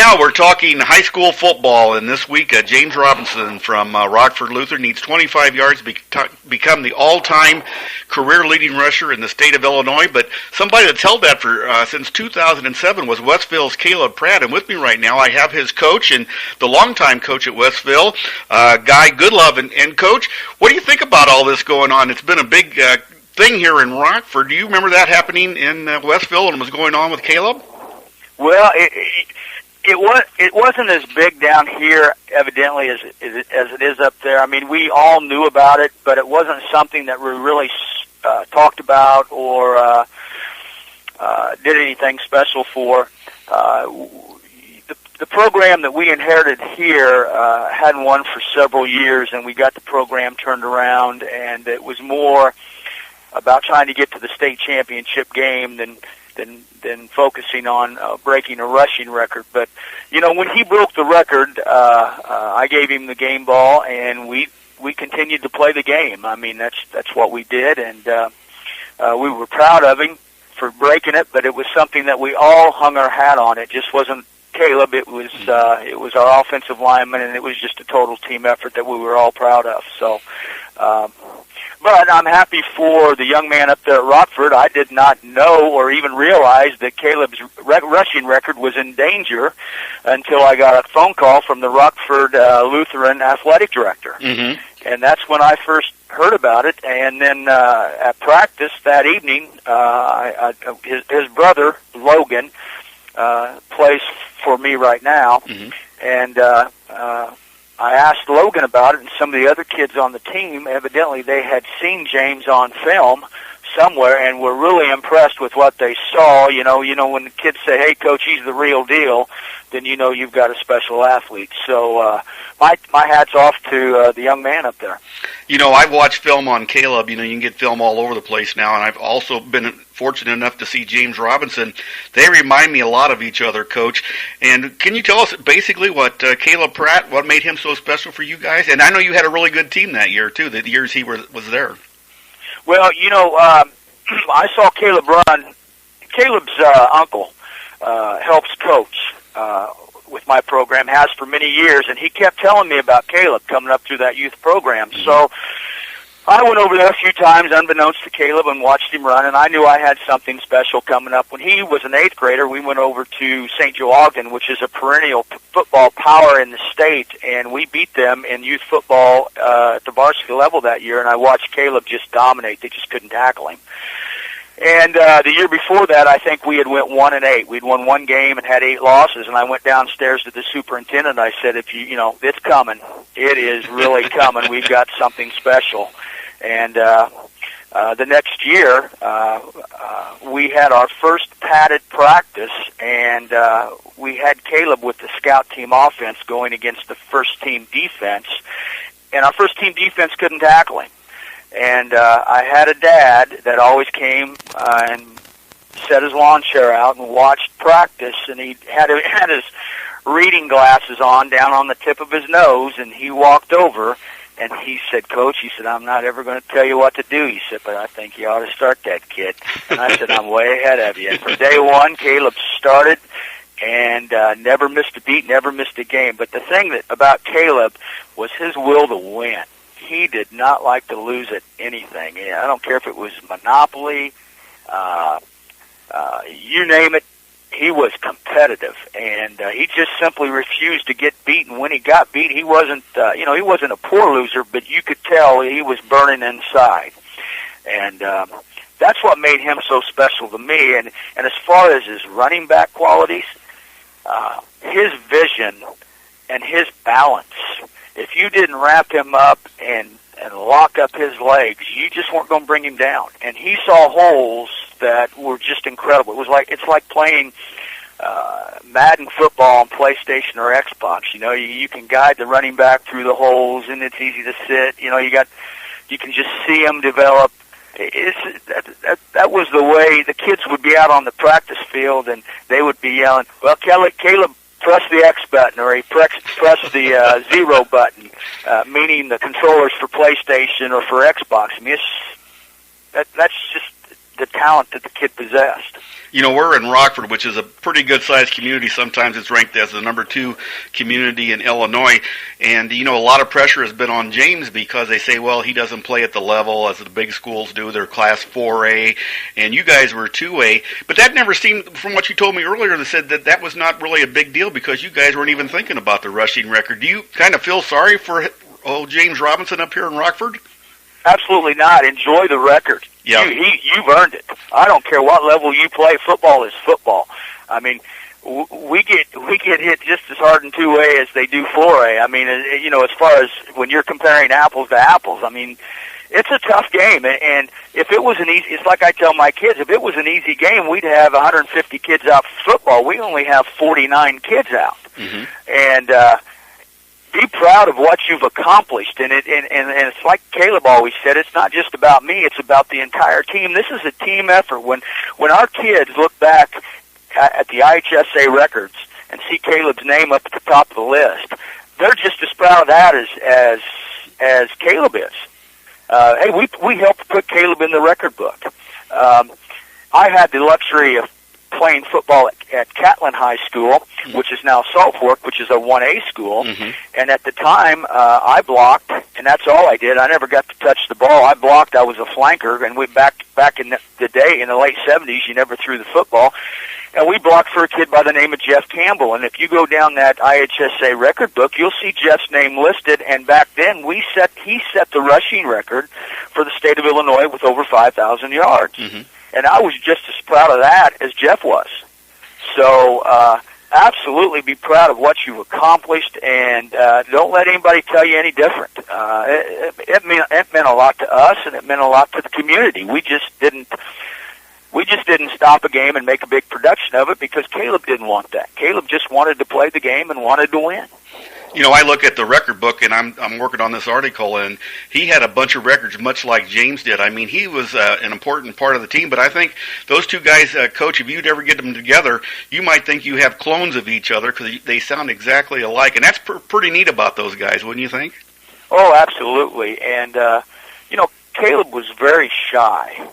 now we're talking high school football, and this week James Robinson from Rockford Lutheran needs 25 yards to become the all-time career-leading rusher in the state of Illinois. But somebody that's held that for since 2007 was Westville's Caleb Pratt, and with me right now I have his coach and the longtime coach at Westville, Guy Goodlove. And Coach, what do you think about all this going on? It's been a big thing here in Rockford. Do you remember that happening in Westville and was going on with Caleb? Well, it wasn't as big down here, evidently, as it is up there. I mean, we all knew about it, but it wasn't something that we really talked about or did anything special for. The program that we inherited here hadn't won for several years, and we got the program turned around, and it was more about trying to get to the state championship game than focusing on breaking a rushing record. But, you know, when he broke the record, I gave him the game ball, and we continued to play the game. I mean, that's what we did, and we were proud of him for breaking it, but it was something that we all hung our hat on. It just wasn't Caleb. It was our offensive lineman, and it was just a total team effort that we were all proud of. So, but I'm happy for the young man up there at Rockford. I did not know or even realize that Caleb's rushing record was in danger until I got a phone call from the Rockford Lutheran athletic director. Mm-hmm. And that's when I first heard about it. And then at practice that evening, his brother, Logan, plays for me right now. Mm-hmm. And I asked Logan about it, and some of the other kids on the team, evidently they had seen James on film somewhere and were really impressed with what they saw. You know, when the kids say, "Hey, Coach, he's the real deal," then you know you've got a special athlete. So my hat's off to the young man up there. You know, I've watched film on Caleb. You know, you can get film all over the place now, and I've also been fortunate enough to see James Robinson. They remind me a lot of each other, Coach. And can you tell us basically what Caleb Pratt, what made him so special for you guys? And I know you had a really good team that year, too, the years he was there. Well, you know, I saw Caleb run. Caleb's uncle helps coach with my program, has for many years, and he kept telling me about Caleb coming up through that youth program. Mm-hmm. So I went over there a few times, unbeknownst to Caleb, and watched him run, and I knew I had something special coming up. When he was an 8th grader, we went over to St. Joe Ogden, which is a perennial football power in the state, and we beat them in youth football at the varsity level that year, and I watched Caleb just dominate. They just couldn't tackle him. And the year before that, I think we had went 1-8. We'd won one game and had 8 losses. And I went downstairs to the superintendent. I said, "If you know, it's coming. It is really coming. We've got something special." And the next year, we had our first padded practice, and we had Caleb with the scout team offense going against the first team defense. And our first team defense couldn't tackle him. And I had a dad that always came and set his lawn chair out and watched practice, and he had his reading glasses on down on the tip of his nose, and he walked over, and he said, "Coach," he said, "I'm not ever going to tell you what to do." He said, "But I think you ought to start that kid." And I said, "I'm way ahead of you." And from day one, Caleb started and never missed a beat, never missed a game. But the thing about Caleb was his will to win. He did not like to lose at anything. I don't care if it was Monopoly, you name it. He was competitive, and he just simply refused to get beaten. When he got beat, he wasn't, he wasn't a poor loser, but you could tell he was burning inside. And that's what made him so special to me. And as far as his running back qualities, his vision and his balance. If you didn't wrap him up and lock up his legs, you just weren't going to bring him down. And he saw holes that were just incredible. It's like playing Madden football on PlayStation or Xbox. You know, you can guide the running back through the holes, and it's easy to sit. You know, you can just see him develop. That was the way the kids would be out on the practice field, and they would be yelling, "Well, Caleb, press the X button," or he press the 0 button, meaning the controllers for PlayStation or for Xbox. I mean, the talent that the kid possessed. You know, we're in Rockford, which is a pretty good-sized community. Sometimes it's ranked as the number 2 community in Illinois. And, you know, a lot of pressure has been on James because they say, well, he doesn't play at the level as the big schools do. They're Class 4A, and you guys were 2A. But that never seemed, from what you told me earlier, that said that that was not really a big deal because you guys weren't even thinking about the rushing record. Do you kind of feel sorry for James Robinson up here in Rockford? Absolutely not. Enjoy the record. Yeah. You've earned it. I don't care what level you play. Football is football. I mean, we get hit just as hard in 2A as they do 4A. I mean, you know, as far as when you're comparing apples to apples, I mean, it's a tough game. And if it was an easy, it's like I tell my kids, if it was an easy game, we'd have 150 kids out for football. We only have 49 kids out. Mm-hmm. And be proud of what you've accomplished, and it's like Caleb always said, it's not just about me, it's about the entire team. This is a team effort. When our kids look back at the IHSA records and see Caleb's name up at the top of the list, they're just as proud of that as Caleb is. Hey, we helped put Caleb in the record book. I had the luxury of playing football at Catlin High School, which is now Salt Fork, which is a 1A school. Mm-hmm. And at the time, I blocked, and that's all I did. I never got to touch the ball. I blocked. I was a flanker, and we back in the day, in the late 70s, you never threw the football. And we blocked for a kid by the name of Jeff Campbell. And if you go down that IHSA record book, you'll see Jeff's name listed. And back then, he set the rushing record for the state of Illinois with over 5,000 yards. Mm-hmm. And I was just as proud of that as Jeff was. So absolutely be proud of what you've accomplished, and don't let anybody tell you any different. It meant a lot to us, and it meant a lot to the community. We just didn't stop a game and make a big production of it because Caleb didn't want that. Caleb just wanted to play the game and wanted to win. You know, I look at the record book, and I'm working on this article, and he had a bunch of records, much like James did. I mean, he was an important part of the team, but I think those two guys, Coach, if you'd ever get them together, you might think you have clones of each other because they sound exactly alike, and that's pretty neat about those guys, wouldn't you think? Oh, absolutely. And, you know, Caleb was very shy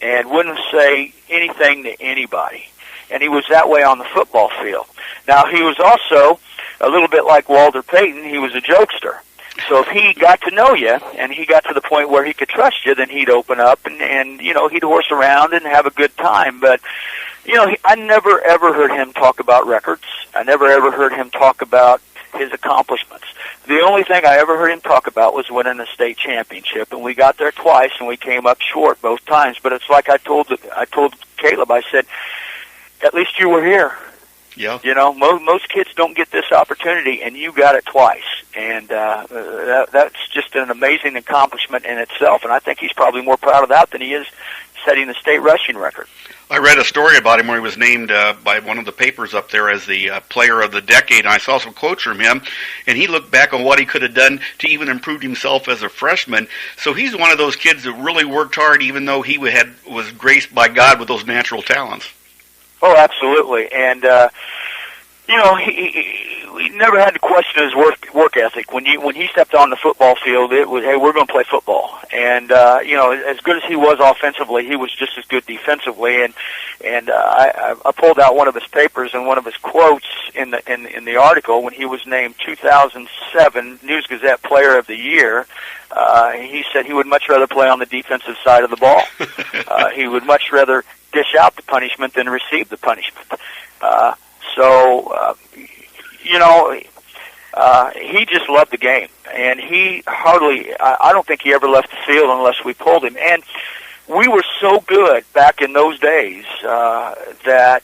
and wouldn't say anything to anybody, and he was that way on the football field. Now, he was also a little bit like Walter Payton. He was a jokester. So if he got to know you and he got to the point where he could trust you, then he'd open up and you know, he'd horse around and have a good time. But, you know, I never ever heard him talk about records. I never ever heard him talk about his accomplishments. The only thing I ever heard him talk about was winning a state championship, and we got there twice and we came up short both times. But it's like I told Caleb, I said, at least you were here. Yeah. You know, most kids don't get this opportunity, and you got it twice. And that's just an amazing accomplishment in itself, and I think he's probably more proud of that than he is setting the state rushing record. I read a story about him where he was named by one of the papers up there as the player of the decade, and I saw some quotes from him, and he looked back on what he could have done to even improve himself as a freshman. So he's one of those kids that really worked hard, even though he was graced by God with those natural talents. Oh, absolutely. And, you know, he never had to question his work ethic. When he stepped on the football field, it was, hey, we're going to play football. And, you know, as good as he was offensively, he was just as good defensively. And I pulled out one of his papers and one of his quotes in the article when he was named 2007 News Gazette Player of the Year. He said he would much rather play on the defensive side of the ball. He would much rather dish out the punishment than receive the punishment. You know, he just loved the game, and he I don't think he ever left the field unless we pulled him. And we were so good back in those days that,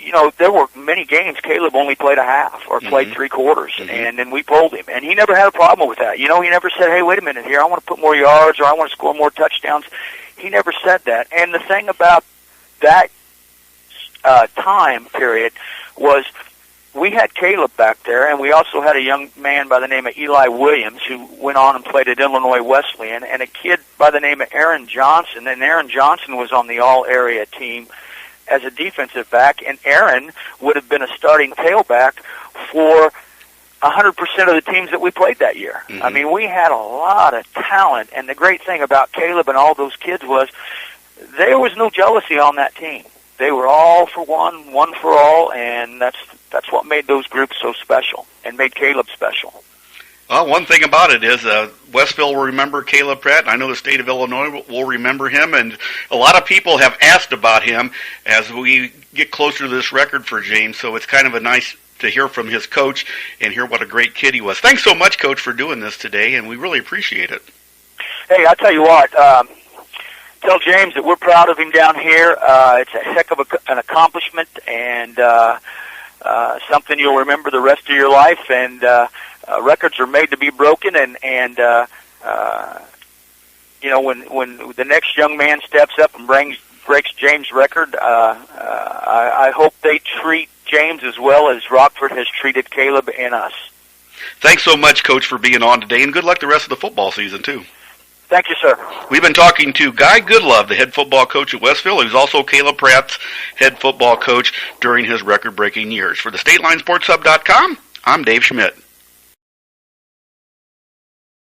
you know, there were many games Caleb only played a half or played three quarters, and then we pulled him. And he never had a problem with that. You know, he never said, hey, wait a minute here, I want to put more yards or I want to score more touchdowns. He never said that. And the thing about that time period was we had Caleb back there, and we also had a young man by the name of Eli Williams who went on and played at Illinois Wesleyan, and a kid by the name of Aaron Johnson. And Aaron Johnson was on the all-area team as a defensive back, and Aaron would have been a starting tailback for 100% of the teams that we played that year. I mean, we had a lot of talent, and the great thing about Caleb and all those kids was there was no jealousy on that team. They were all for one, one for all, and that's what made those groups so special and made Caleb special. Well, one thing about it is Westville will remember Caleb Pratt. I know the state of Illinois will remember him, and a lot of people have asked about him as we get closer to this record for James, so it's kind of a nice to hear from his coach and hear what a great kid he was. Thanks so much, Coach, for doing this today, and we really appreciate it. Hey, I'll tell you what, tell James that we're proud of him down here. It's a heck of an accomplishment and something you'll remember the rest of your life, and records are made to be broken, and you know, when the next young man steps up and breaks James' record, I hope they treat James as well as Rockford has treated Caleb and us. Thanks so much, Coach, for being on today, and good luck the rest of the football season, too. Thank you, sir. We've been talking to Guy Goodlove, the head football coach at Westville. He was also Caleb Pratt's head football coach during his record-breaking years. For the StatelineSportsHub.com, I'm Dave Schmidt.